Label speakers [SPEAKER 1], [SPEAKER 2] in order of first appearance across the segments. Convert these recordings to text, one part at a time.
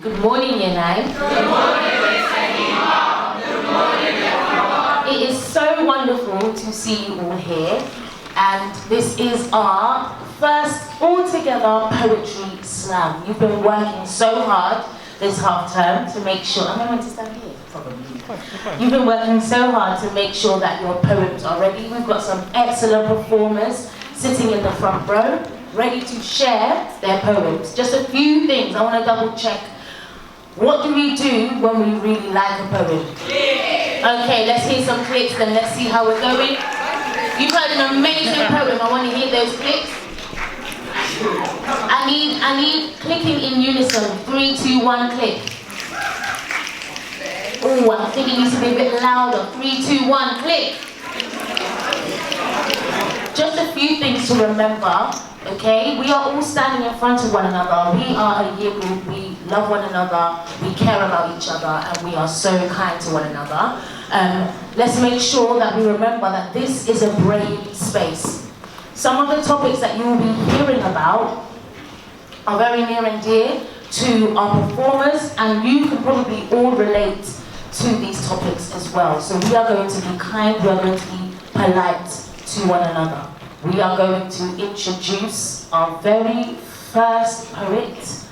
[SPEAKER 1] Good morning, Year 9.
[SPEAKER 2] Good morning, Miss Shamima. Good morning, everyone.
[SPEAKER 1] It is so wonderful to see you all here, and this is our first all-together poetry slam. You've been working so hard this half term to make sure. Am I meant to stand here? You've been working so hard to make sure that your poems are ready. We've got some excellent performers sitting in the front row, ready to share their poems. Just a few things I want to double check. What do we do when we really like a poem? Okay, let's hear some clicks, then let's see how we're going. You've heard an amazing poem. I want to hear those clicks. I need clicking in unison. 3, 2, 1, click. Oh, I think it needs to be a bit louder. 3, 2, 1, click. Just a few things to remember, okay? We are all standing in front of one another. We are a year group. We love one another. We care about each other, and we are so kind to one another. Let's make sure that we remember that this is a brave space. Some of the topics that you will be hearing about are very near and dear to our performers, and you can probably all relate to these topics as well. So we are going to be kind, we are going to be polite to one another. We are going to introduce our very first poet.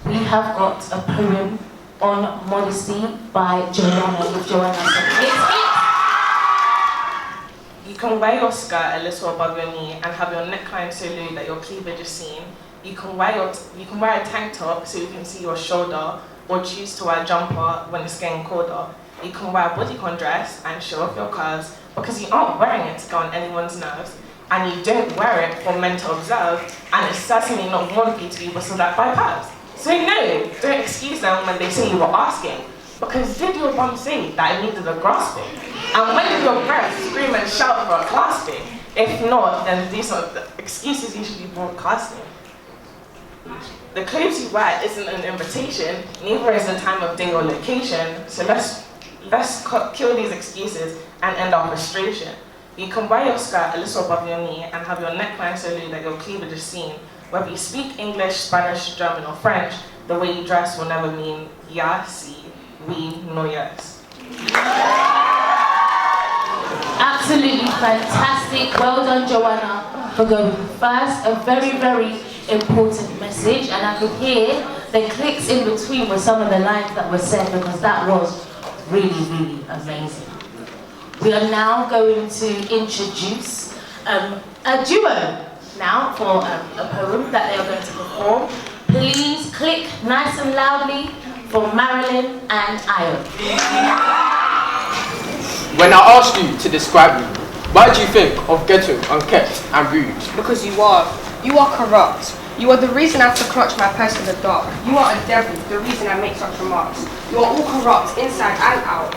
[SPEAKER 1] We have got a poem on Modesty by Juliana. With Joanna.
[SPEAKER 3] You can wear your skirt a little above your knee and have your neckline so low that your cleavage is seen. You can wear a tank top so you can see your shoulder, or choose to wear a jumper when it's getting colder. You can wear a bodycon dress and show off your curves because you aren't wearing it to go on anyone's nerves, and you don't wear it for men to observe, and it's certainly not wannabe to be whistled at by pubs. So no, don't excuse them when they say you were asking, because did your bum say that it needed a grasping? And when did your breath scream and shout for a clasping? If not, then these are the excuses you should be broadcasting. The clothes you wear isn't an invitation, neither is the time of day or location, so let's kill these excuses and end our frustration. You can wear your skirt a little above your knee and have your neckline so low that your cleavage is seen. Whether you speak English, Spanish, German or French, the way you dress will never mean ya, si, we, no yes.
[SPEAKER 1] Absolutely fantastic. Well done, Joanna, for going first. A very, very important message, and I could hear the clicks in between with some of the lines that were said, because that was really, really amazing. We are now going to introduce a duo now for a poem that they are going to perform. Please click nice and loudly for Marilyn and Io.
[SPEAKER 4] When I ask you to describe me, why do you think of ghetto, unkept and rude?
[SPEAKER 5] Because you are corrupt. You are the reason I have to clutch my purse in the dark. You are a devil, the reason I make such remarks. You are all corrupt, inside and out.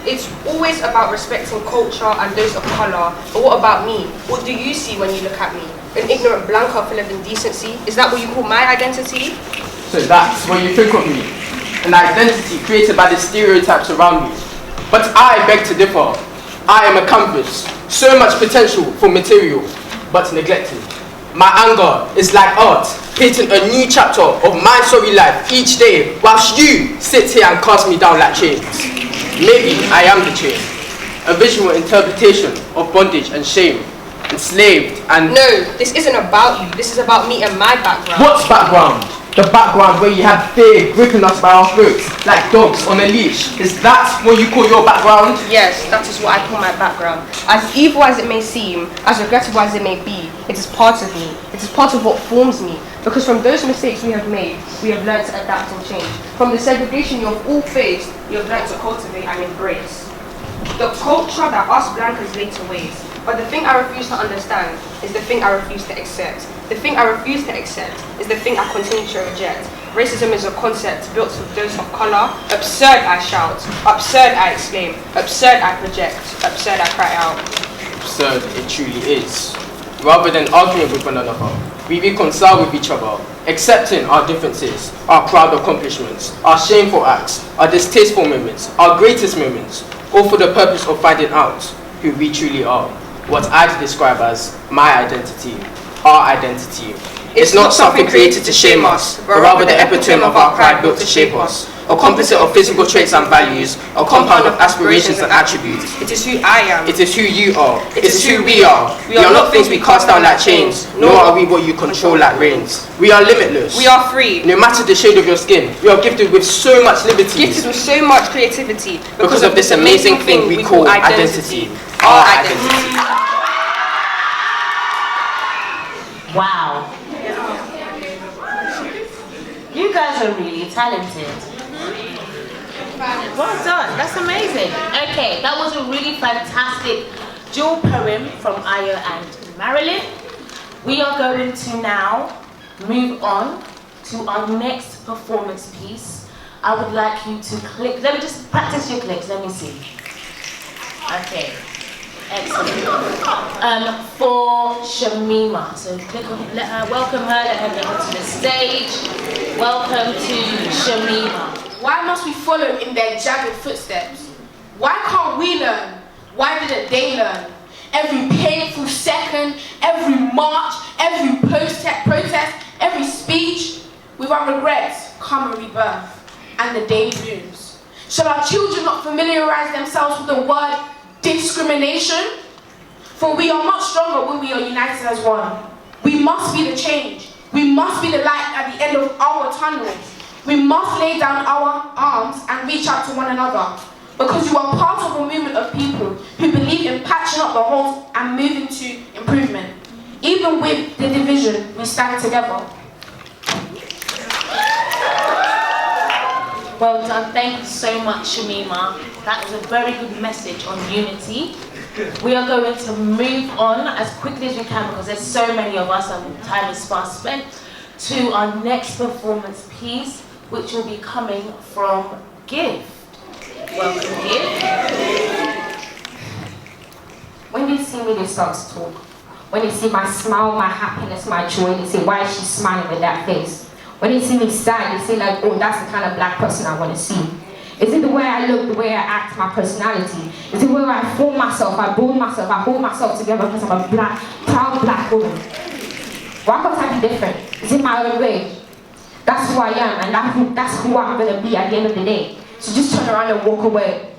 [SPEAKER 5] It's always about respecting culture and those of colour, but what about me? What do you see when you look at me? An ignorant blanker full of indecency? Is that what you call my identity?
[SPEAKER 4] So that's what you think of me, an identity created by the stereotypes around me. But I beg to differ. I am a canvas, so much potential for material, but neglected. My anger is like art, painting a new chapter of my sorry life each day, whilst you sit here and cast me down like chains. Maybe I am the chain, a visual interpretation of bondage and shame, enslaved and...
[SPEAKER 5] No, this isn't about you, this is about me and my background.
[SPEAKER 4] What's background? The background where you have fear gripping us by our throats, like dogs on a leash. Is that what you call your background?
[SPEAKER 5] Yes, that is what I call my background. As evil as it may seem, as regrettable as it may be, it is part of me. It is part of what forms me. Because from those mistakes we have made, we have learned to adapt and change. From the segregation you have all faced, you have learned to cultivate and embrace. The culture that us blankers later waste. But the thing I refuse to understand is the thing I refuse to accept. The thing I refuse to accept is the thing I continue to reject. Racism is a concept built for those of colour. Absurd, I shout. Absurd, I exclaim. Absurd, I project. Absurd, I cry out.
[SPEAKER 4] Absurd, it truly is. Rather than arguing with one another, we reconcile with each other, accepting our differences, our proud accomplishments, our shameful acts, our distasteful moments, our greatest moments, all for the purpose of finding out who we truly are. What I'd describe as my identity, our identity, It's not something created to shame us, but rather the epitome of our pride built to shape us. A composite of physical traits and values, a compound of aspirations and attributes.
[SPEAKER 5] It is who I am.
[SPEAKER 4] It is who you are. It is who we are. We are not things we cast down like chains, nor are we what you control like reins. We are limitless.
[SPEAKER 5] We are free.
[SPEAKER 4] No matter the shade of your skin, we are gifted with so much liberty.
[SPEAKER 5] Gifted with so much creativity.
[SPEAKER 4] Because of this amazing thing we call identity. Our identity.
[SPEAKER 1] Wow. You guys are really talented. Well done. That's amazing. Okay, that was a really fantastic dual poem from Io and Marilyn. We are going to now move on to our next performance piece. I would like you to click. Let me just practice your clicks. Let me see. Okay. Excellent. For Shamima. So click on, welcome her, let her get onto the stage. Welcome to Shamima.
[SPEAKER 2] Why must we follow in their jagged footsteps? Why can't we learn? Why didn't they learn? Every painful second, every march, every protest, every speech, with our regrets come a rebirth and the day blooms. Shall our children not familiarize themselves with the word discrimination? For we are much stronger when we are united as one. We must be the change. We must be the light at the end of our tunnel. We must lay down our arms and reach out to one another. Because you are part of a movement of people who believe in patching up the holes and moving to improvement. Even with the division, we stand together.
[SPEAKER 1] Well done. Thank you so much, Shamima. That was a very good message on unity. We are going to move on as quickly as we can because there's so many of us and time is fast spent, to our next performance piece, which will be coming from Gift. Welcome, Gift.
[SPEAKER 6] When they see me, they start to talk. When they see my smile, my happiness, my joy, they say, why is she smiling with that face? When they see me sad, they say like, oh, that's the kind of black person I want to see. Is it the way I look, the way I act, my personality? Is it the way I form myself, I build myself, I hold myself together because I'm a black, proud black woman? Why can't I be different? Is it my own way? That's who I am, and that's who I'm going to be at the end of the day. So just turn around and walk away.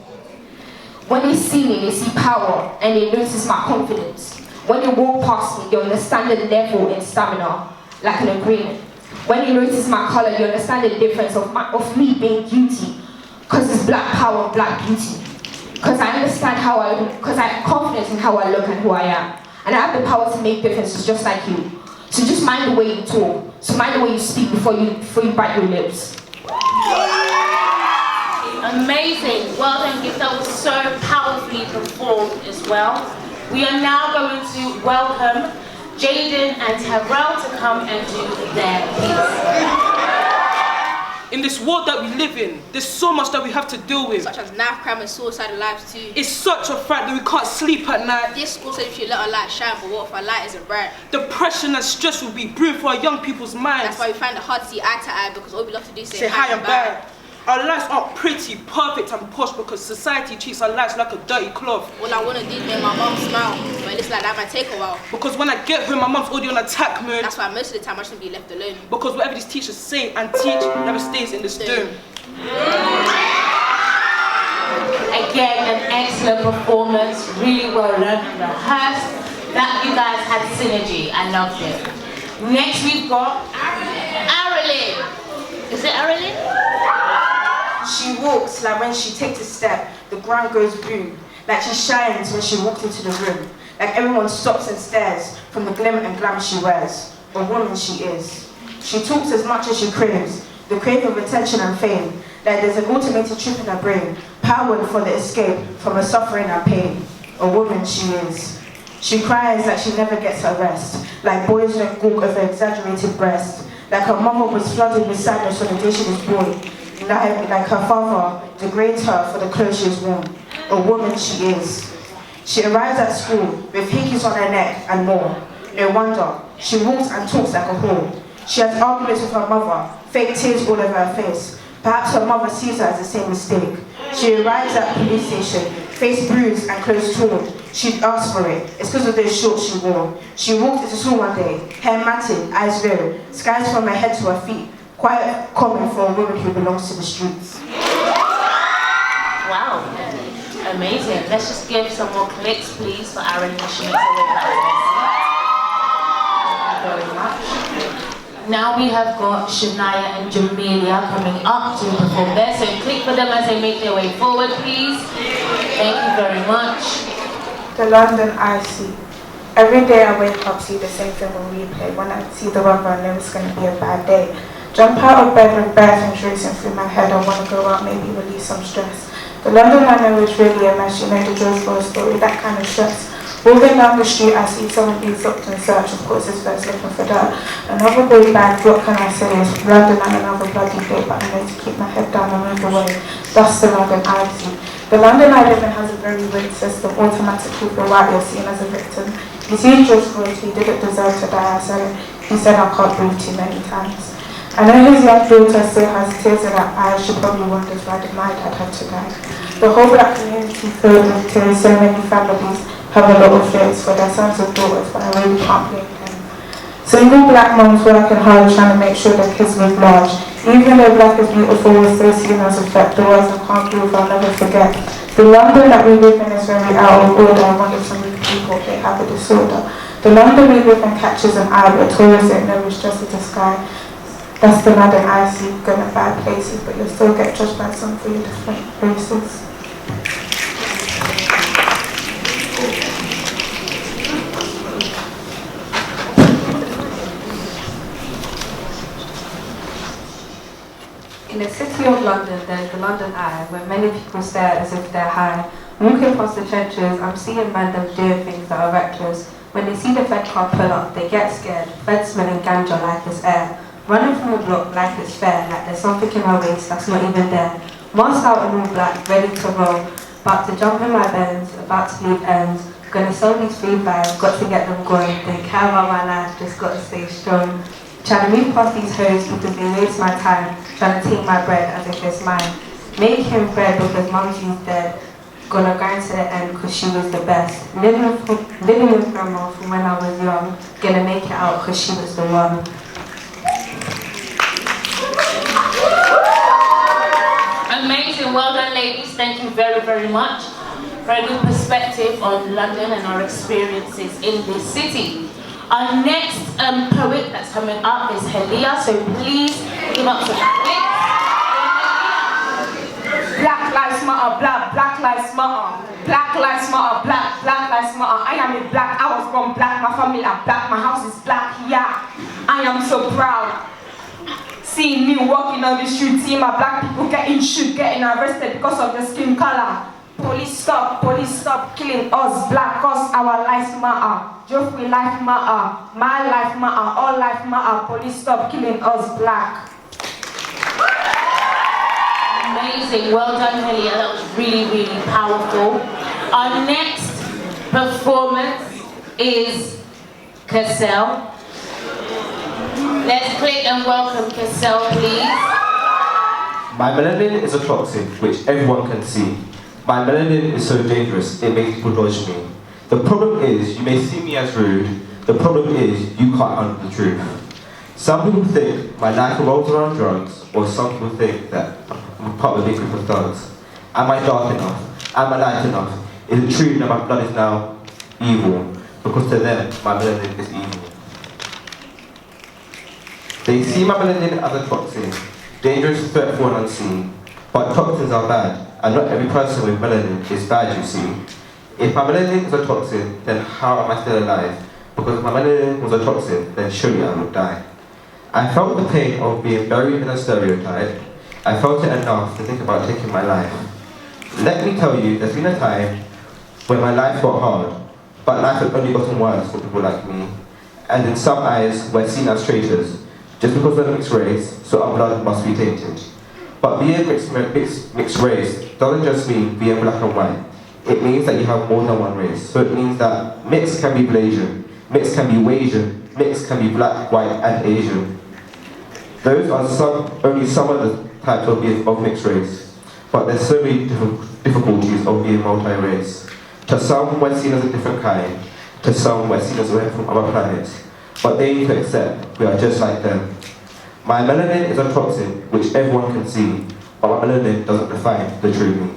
[SPEAKER 6] When they see me, they see power, and they notice my confidence. When they walk past me, they understand the level in stamina, like an agreement. When you notice my color, you understand the difference of me being beauty. Because it's black power, black beauty. Because I understand because I have confidence in how I look and who I am. And I have the power to make differences just like you. So just mind the way you talk. So mind the way you speak before you bite your lips.
[SPEAKER 1] Amazing. Well done, Gift. That was so powerfully performed as well. We are now going to welcome Jaden and Terrell to come and do their piece.
[SPEAKER 7] In this world that we live in, there's so much that we have to deal with.
[SPEAKER 8] Such as knife crime and suicide lives too.
[SPEAKER 7] It's such a fact that we can't sleep at night.
[SPEAKER 8] This school said if you let a light shine, but what if a light isn't bright?
[SPEAKER 7] Depression and stress will be brewed for our young people's minds.
[SPEAKER 8] That's why we find it hard to see eye to eye, because all we love to do is
[SPEAKER 7] say hi and bye. Our lives aren't pretty, perfect and posh because society treats our lives like a dirty cloth.
[SPEAKER 8] All I want to do is make my mum smile, but it's like that might take a while.
[SPEAKER 7] Because when I get home, my mum's already on attack mode.
[SPEAKER 8] That's why most of the time I shouldn't be left alone.
[SPEAKER 7] Because whatever these teachers say and teach never stays in this dome.
[SPEAKER 1] Again, an excellent performance, really well learned and rehearsed. That you guys had synergy, I loved it. Next we've got Marilyn. Is it Marilyn?
[SPEAKER 2] She walks like when she takes a step, the ground goes boom. Like she shines when she walks into the room. Like everyone stops and stares from the glimmer and glamour she wears. A woman she is. She talks as much as she craves, the craving of attention and fame. Like there's an automated trip in her brain, powered for the escape from her suffering and pain. A woman she is. She cries like she never gets her rest. Like boys don't gawk over exaggerated breast. Like her mother was flooded with sadness on the day she was born. Like her father degrades her for the clothes she has worn. A woman she is. She arrives at school with hickeys on her neck and more. No wonder, she walks and talks like a whore. She has arguments with her mother, fake tears all over her face. Perhaps her mother sees her as the same mistake. She arrives at the police station, face bruised and clothes torn. She'd asked for it. It's because of those shorts she wore. She walked into school one day, hair matted, eyes low, skies from her head to her feet. Quite common for a woman who belongs to the streets.
[SPEAKER 1] Wow, amazing. Let's just give some more clicks, please, for Aaron and she makes her way back to her seat. Thank you very much. Now we have got Shania and Jamilia coming up to perform there, so click for them as they make their way forward, please. Thank you very much.
[SPEAKER 9] The London I see. Every day I wake up, see the same thing on replay. When I see the weather, I know it's going to be a bad day. Jump out of bed with bad things racing through my head. I want to go out, maybe release some stress. The London I know is really a mess. You know the drill for a story, that kind of stress. Walking down the street, I see someone being stopped and searched. Of course, his first looking for that. Another boy bag, what can I say? It's London and another bloody day, but I know to keep my head down and move away. That's the London I see. The London I live in has a very rigged system. Automatically feel right, you're seen as a victim. You see George Floyd, he didn't deserve to die. He said I can't breathe too many times. I know his young daughter still has tears in her eyes. She probably wonders why did my dad have to die. The whole black community filled with tears. So many families have a lot of fears for their sons and daughters, but I really can't blame them. Single black moms working hard trying to make sure their kids live large. Even though black is beautiful, we're still seen as a fact. The words I can't prove, I'll never forget. The London that we live in is very out of order. I wonder if some people, they have a disorder. The London we live in catches an eye, but tourists don't know it's just a disguise. That's the London I see, going to bad places, but you'll still get judged by some for your different races.
[SPEAKER 10] In the city of London, there's the London Eye, where many people stare as if they're high. Walking past the trenches, I'm seeing men them doing things that are reckless. When they see the Fed car pull up, they get scared. Fed smelling ganja like it's air. Running from the block like it's fair, like there's something in my waist that's not even there. Masked out in all black, ready to roll. About to jump in my Benz, about to leave ends. Gonna sell these free bags, got to get them going. Don't care about my life, just got to stay strong. Trying to move past these hoes because they waste my time. Trying to take my bread as if it's mine. Making bread because mumsy's dead. Gonna grind to the end because she was the best. Living with grandma from when I was young. Gonna make it out because she was the one.
[SPEAKER 1] Amazing, well done ladies, thank you very, very much. Very good perspective on London and our experiences in this city. Our next poet that's coming up is Helia, so please give up some quick.
[SPEAKER 2] Black lives matter, black lives matter. Black lives matter, black lives matter. I am a black, I was born black, my family are black, my house is black, yeah. I am so proud. Seeing me walking on the street, seeing my black people getting shoot, getting arrested because of their skin color. Police stop killing us, black, cause our lives matter. Joffrey life matter, my life matter, all life matter. Police stop killing us, black.
[SPEAKER 1] Amazing, well done Helia, that was really, really powerful. Our next performance is Cassell. Let's click and welcome Cassell, please.
[SPEAKER 11] My melanin is a toxin which everyone can see. My melanin is so dangerous, it makes people dodge me. The problem is, you may see me as rude. The problem is, you can't handle the truth. Some people think my life revolves around drugs, or some people think that I'm part of a big group of thugs. Am I dark enough? Am I light enough? Is it true that my blood is now evil? Because to them, my melanin is evil. They see my melanin as a toxin, dangerous, threatful and unseen. But toxins are bad, and not every person with melanin is bad, you see. If my melanin is a toxin, then how am I still alive? Because if my melanin was a toxin, then surely I would die. I felt the pain of being buried in a stereotype. I felt it enough to think about taking my life. Let me tell you, there's been a time when my life got hard, but life has only gotten worse for people like me. And in some eyes, we're seen as traitors. Just because we're mixed race, so our blood must be tainted. But being mixed race doesn't just mean being black and white. It means that you have more than one race. So it means that mixed can be Blasian, mixed can be Wasian, mixed can be black, white, and Asian. Those are only some of the types of mixed race. but there's so many difficulties of being multi-race. To some, we're seen as a different kind. To some, we're seen as we're from other planets. But they need to accept we are just like them. My melanin is a toxin which everyone can see, but my melanin doesn't define the true me.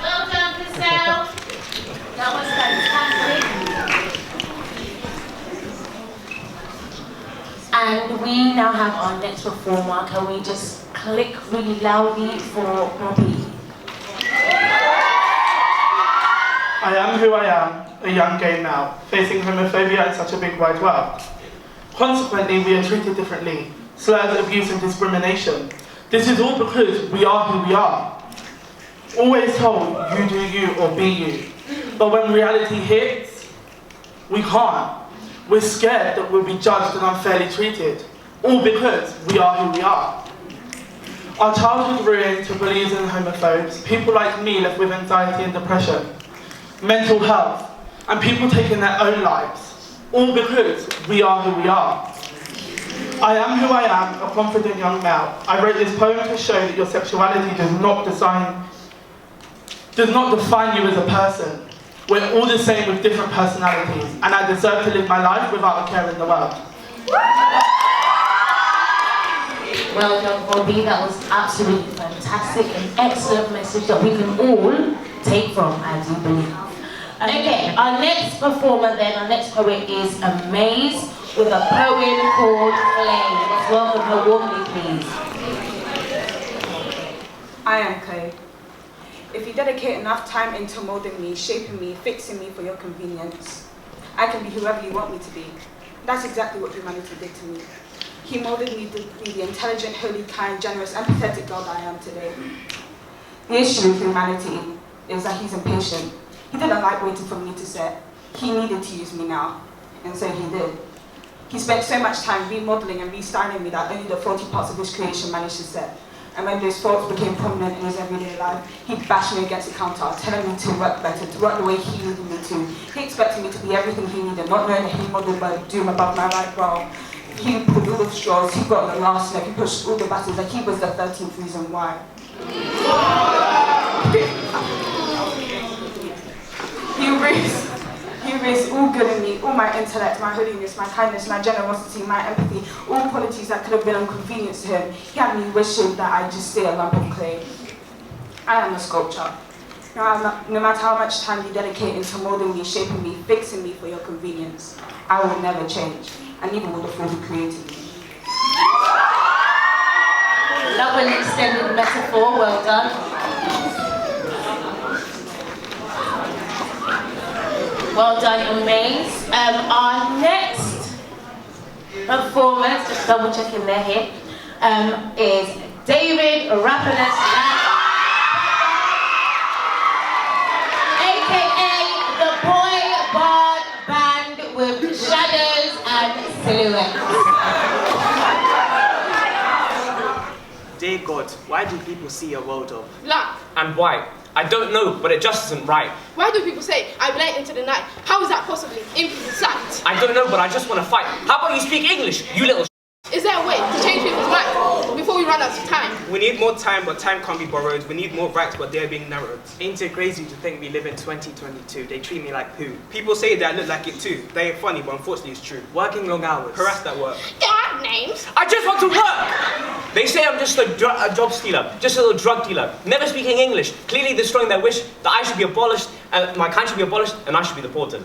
[SPEAKER 1] Well done, Cassell. That was fantastic. And we now have our next performer. Can we just click really loudly for Robbie?
[SPEAKER 12] I am who I am, a young gay male, facing homophobia in such a big wide world. Consequently, we are treated differently, slurs, abuse and discrimination. This is all because we are who we are. Always told, you do you or be you. But when reality hits, we can't. We're scared that we'll be judged and unfairly treated, all because we are who we are. Our childhood ruined to bullies and homophobes, people like me left with anxiety and depression, mental health, and people taking their own lives, all because we are who we are. I am who I am, a confident young male. I wrote this poem to show that your sexuality does not define you as a person. We're all the same with different personalities, and I deserve to live my life without a care in the world.
[SPEAKER 1] Well done, Bobby. That was absolutely fantastic. An excellent message that we can all take from, I do believe. Okay, our next performer then, our next poet is Amaze with a poem called Clay. Let's welcome her warmly, please.
[SPEAKER 2] I am clay. If you dedicate enough time into molding me, shaping me, fixing me for your convenience, I can be whoever you want me to be. That's exactly what humanity did to me. He molded me to be the intelligent, holy, kind, generous, empathetic girl that I am today. The issue with humanity is that he's impatient. He didn't like waiting for me to set. He needed to use me now, and so he did. He spent so much time remodeling and restyling me that only the faulty parts of his creation managed to set. And when those faults became prominent in his everyday life, he'd bash me against the counter, telling me to work better, to work the way he needed me to. He expected me to be everything he needed, not knowing that he modeled my doom above my right brow. He pulled all the straws, he got the last neck, he pushed all the buttons, like he was the 13th reason why. He raised all good in me, all my intellect, my holiness, my kindness, my generosity, my empathy, all qualities that could have been inconvenience to him. He had me wishing that I just stay a lump of clay. I am a sculpture. No matter how much time you dedicate into molding me, shaping me, fixing me for your convenience, I will never change, and neither will the fool who created me.
[SPEAKER 1] Love an extended metaphor, well done. Well done, Amaze. Our next performance, just double checking their hit, is David Raphael, aka the Boy Bard Band with shadows and silhouettes.
[SPEAKER 13] Dear God, why do people see a world of
[SPEAKER 8] Black.
[SPEAKER 13] and white? I don't know, but it just isn't right.
[SPEAKER 8] Why do people say, I blend into the night? How is that possibly in sight?
[SPEAKER 13] I don't know, but I just want to fight. How about you speak English, you little
[SPEAKER 8] Is there a way to change people's minds before we run out of time?
[SPEAKER 13] We need more time, but time can't be borrowed. We need more rights, but they're being narrowed. Ain't it crazy to think we live in 2022? They treat me like poo. People say that I look like it too. They ain't funny, but unfortunately it's true. Working long hours. Harassed at work.
[SPEAKER 8] There aren't names.
[SPEAKER 13] I just want to work! They say I'm just a job stealer, just a little drug dealer, never speaking English, clearly destroying their wish that I should be abolished, and my kind should be abolished, and I should be deported.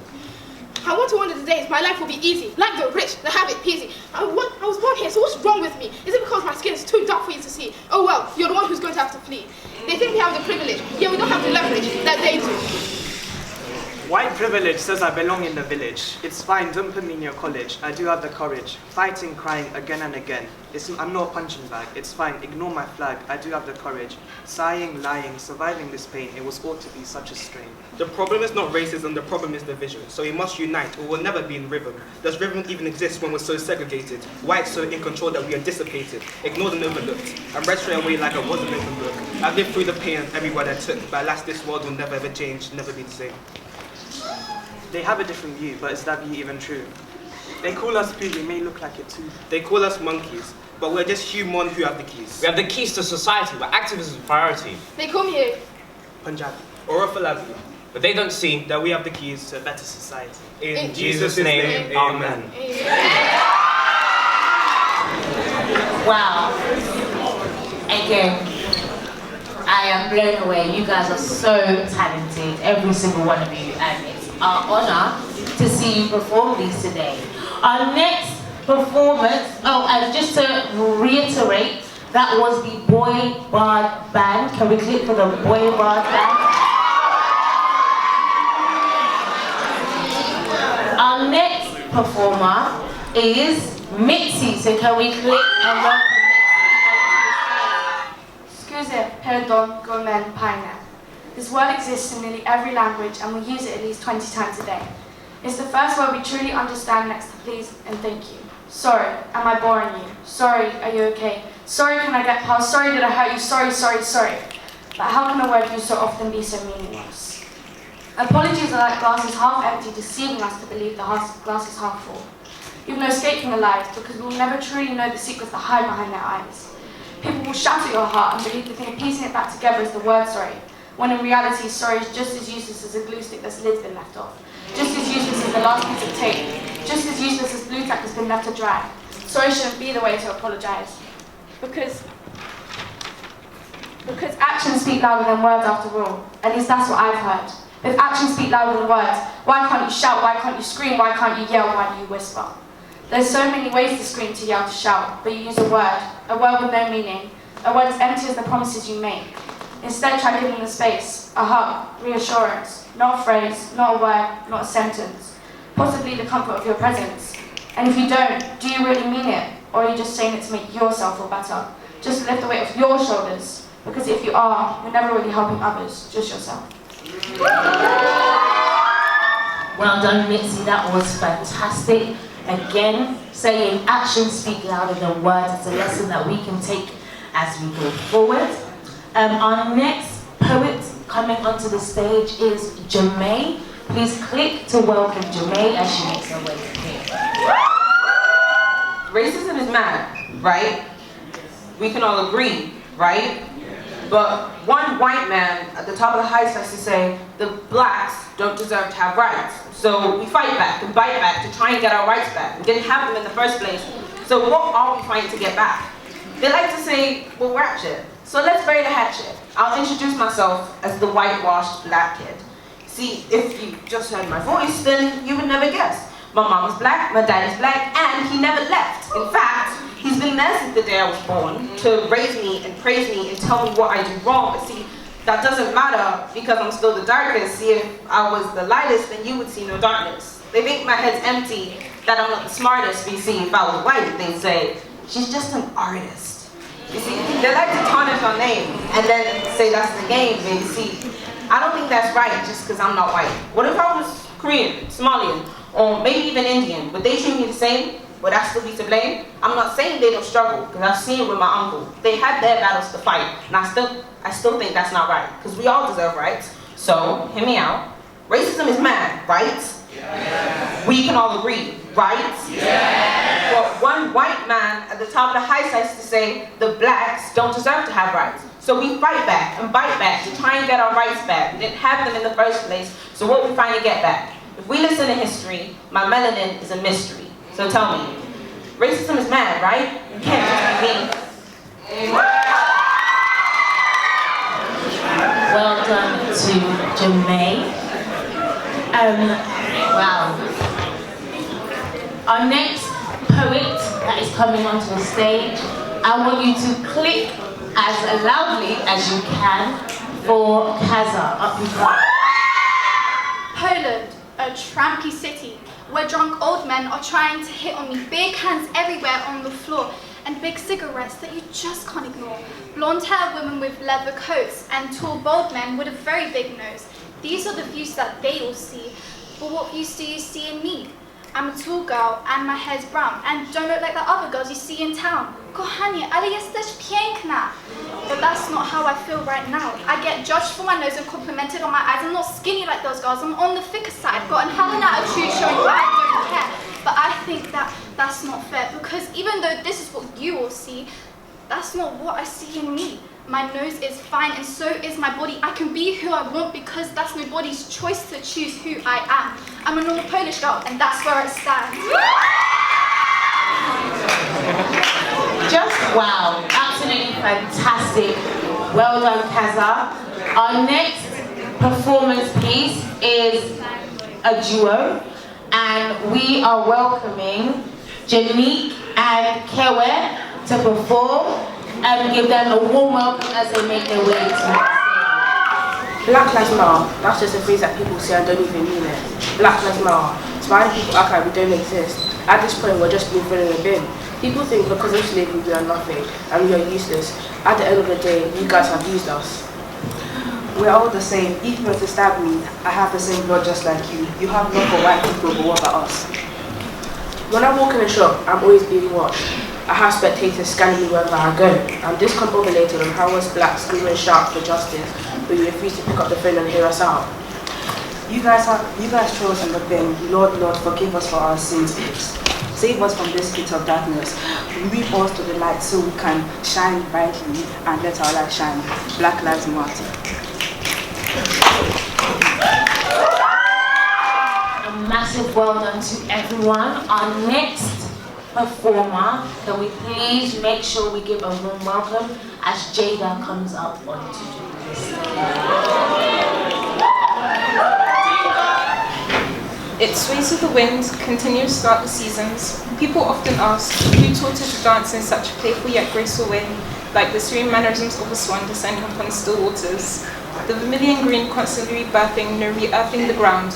[SPEAKER 8] I want to one of the days my life will be easy, like the rich, the have it peasy. I was born here, so what's wrong with me? Is it because my skin is too dark for you to see? Oh well, you're the one who's going to have to flee. They think we have the privilege, yet we don't have the leverage that they do.
[SPEAKER 13] White privilege says I belong in the village. It's fine, don't put me in your college. I do have the courage. Fighting, crying, again and again. I'm not a punching bag. It's fine, ignore my flag. I do have the courage. Sighing, lying, surviving this pain. It was ought to be such a strain.
[SPEAKER 4] The problem is not racism, the problem is division. So we must unite or we'll never be in rhythm. Does rhythm even exist when we're so segregated? White so in control that we are dissipated, ignored and overlooked. I'm read straight away like I was an open book. I've lived through the pain and every word I took, but alas this world will never ever change, never be the same.
[SPEAKER 13] They have a different view, but is that view even true? They call us boo, we may look like it too.
[SPEAKER 14] They call us monkeys, but we're just human who have the keys.
[SPEAKER 15] We have the keys to society, where activism is a priority.
[SPEAKER 8] They call me a
[SPEAKER 14] Punjabi. Or a Falabi.
[SPEAKER 15] But they don't see
[SPEAKER 14] That we have the keys to a better society.
[SPEAKER 15] in Jesus' name, amen.
[SPEAKER 1] Wow. Again, I am blown away. You guys are so talented, every single one of you, and it's our honor to see you perform these today. Our next performance, and just to reiterate, that was the Boy Bard Band. Can we click for the Boy Bard Band? Our next performer is Mitzi, so can we click and welcome
[SPEAKER 16] Scusa, perdon, gomen, paina. This word exists in nearly every language and we use it at least 20 times a day. It's the first word we truly understand next to please and thank you. Sorry, am I boring you? Sorry, are you okay? Sorry, can I get past? Sorry, did I hurt you? Sorry, sorry, sorry. But how can a word used so often be so meaningless? Apologies are like glasses half empty, deceiving us to believe the glass is half full. You've no escape from the lies because we will never truly know the secrets that hide behind their eyes. People will shout at your heart and believe the thing of piecing it back together is the word sorry, when in reality sorry is just as useless as a glue stick that's lid's been left off, just as useless as the last piece of tape, just as useless as blue tack has been left to dry. Sorry shouldn't be the way to apologise. Because actions speak louder than words after all. At least that's what I've heard. If actions speak louder than words, why can't you shout, why can't you scream, why can't you yell, why do you whisper? There's so many ways to scream, to yell, to shout, but you use a word with no meaning, a word as empty as the promises you make. Instead, try giving them space, a hug, reassurance, not a phrase, not a word, not a sentence, possibly the comfort of your presence. And if you don't, do you really mean it? Or are you just saying it to make yourself feel better? Just to lift the weight off your shoulders? Because if you are, you're never really helping others, just yourself.
[SPEAKER 1] Well done, Mitzi, that was fantastic. Again, saying actions speak louder than words. It's a lesson that we can take as we go forward. Our next poet coming onto the stage is Jermaine. Please click to welcome Jermaine as she makes her way here.
[SPEAKER 2] Racism is mad, right? We can all agree, right? But one white man at the top of the heights likes to say, the blacks don't deserve to have rights. So we fight back and bite back to try and get our rights back. We didn't have them in the first place. So what are we fighting to get back? They like to say, well, ratchet. So let's bury the hatchet. I'll introduce myself as the whitewashed black kid. See, if you just heard my voice, then you would never guess. My mom is black, my dad is black, and he never left. In fact, he's been there since the day I was born to raise me and praise me and tell me what I do wrong. But see, that doesn't matter because I'm still the darkest. See, if I was the lightest, then you would see no darkness. They think my head's empty, that I'm not the smartest. But you see, if I was white, they'd say, she's just an artist. You see, they like to tarnish our name and then say that's the game, baby. See, I don't think that's right just because I'm not white. What if I was Korean, Somalian, or maybe even Indian? Would they treat me the same? Would I still be to blame? I'm not saying they don't struggle, because I've seen it with my uncle. They had their battles to fight, and I still think that's not right, because we all deserve rights. So, hear me out. Racism is mad, right? Yeah. We can all agree, right? Yeah. But one white man at the top of the heights likes to say the blacks don't deserve to have rights. So we fight back and bite back to try and get our rights back. We didn't have them in the first place, so what we finally get back? If we listen to history, my melanin is a mystery. So tell me, racism is mad, right? You can't just be me.
[SPEAKER 1] Well done to Jermaine. Wow. Our next poet that is coming onto the stage, I want you to click as loudly as you can for Kezza. Up you go.
[SPEAKER 8] Poland, a trampy city where drunk old men are trying to hit on me, beer cans everywhere on the floor, and big cigarettes that you just can't ignore. Blonde-haired women with leather coats and tall, bold men with a very big nose. These are the views that they all see, but what views do you see in me? I'm a tall girl and my hair's brown and don't look like the other girls you see in town. Kochanie, ale jesteś piękna. But that's not how I feel right now. I get judged for my nose and complimented on my eyes. I'm not skinny like those girls. I'm on the thicker side. Got an hell of an attitude showing why I don't care. But I think that's not fair, because even though this is what you all see, that's not what I see in me. My nose is fine and so is my body. I can be who I want because that's nobody's choice to choose who I am. I'm a normal Polish girl and that's where I stand.
[SPEAKER 1] Just wow, absolutely fantastic. Well done, Kezza. Our next performance piece is a duo, and we are welcoming Janique and Kewe to perform and give them a warm welcome as they make their way to the stage.
[SPEAKER 2] Black Lives Matter, that's just a phrase that people say and don't even mean it. Black Lives Matter. It's why people act like we don't exist. At this point, we're just being thrown in the bin. People think because of slavery we are nothing and we are useless. At the end of the day, you guys have used us.
[SPEAKER 10] We're all the same. If you were to stab me, I have the same blood just like you. You have love for white people, but what about us?
[SPEAKER 2] When I walk in a shop, I'm always being watched. I have spectators scanning me wherever I go. I'm discombobulated on how us blacks scream and shout for justice, but you refuse to pick up the phone and hear us out.
[SPEAKER 10] You guys chose in the bin. Lord, Lord, forgive us for our sins. Save us from this pit of darkness. Lead us to the light so we can shine brightly and let our light shine. Black Lives Matter.
[SPEAKER 1] A massive well done to everyone. Our next performer, can we please make sure we give a warm welcome as Jada comes up onto the stage.
[SPEAKER 17] It sways with the wind, continues throughout the seasons. People often ask, who taught her to dance in such a playful yet graceful way, like the serene mannerisms of a swan descending upon still waters. The vermilion green constantly rebirthing, no re-earthing the ground.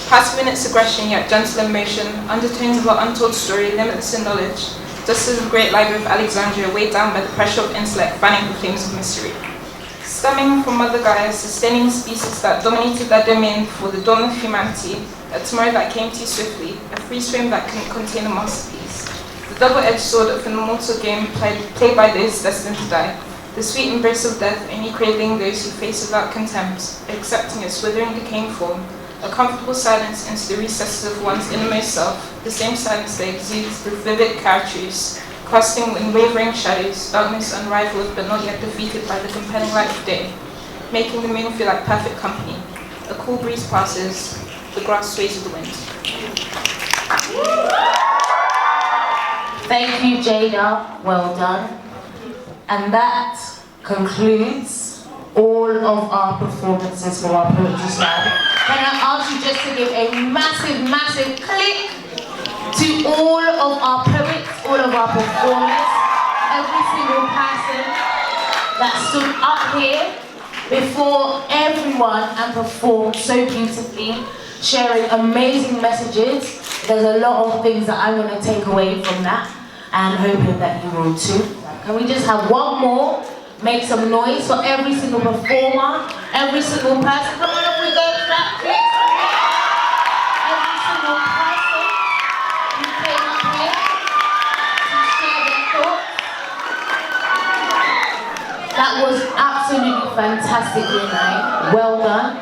[SPEAKER 17] Passive in its aggression yet gentle in motion, undertones of our untold story, limitless in knowledge. Just as the great library of Alexandria weighed down by the pressure of intellect, fanning the flames of mystery. Stemming from Mother Gaia, sustaining species that dominated their domain before the dawn of humanity, a tomorrow that came too swiftly, a freeze frame that couldn't contain a masterpiece. The double-edged sword of an immortal game played by those destined to die. The sweet embrace of death only cradling those who face without contempt, accepting its withering decaying form, a comfortable silence into the recesses of one's innermost self, the same silence that exudes through vivid characters, casting in wavering shadows, darkness unrivaled but not yet defeated by the compelling light of day, making the moon feel like perfect company. A cool breeze passes, the grass sways with the wind.
[SPEAKER 1] Thank you, Jada. Well done. And that concludes all of our performances for our poetry slam. Can I ask you just to give a massive, massive click to all of our poets, all of our performers, every single person that stood up here before everyone and performed so beautifully, sharing amazing messages. There's a lot of things that I'm going to take away from that, and hoping that you will too. Can we just have one more? Make some noise for every single performer, every single person. Come on, if we go to that, please. Every single person who came up here to share their thoughts. That was absolutely fantastic, Jermaine. Well done.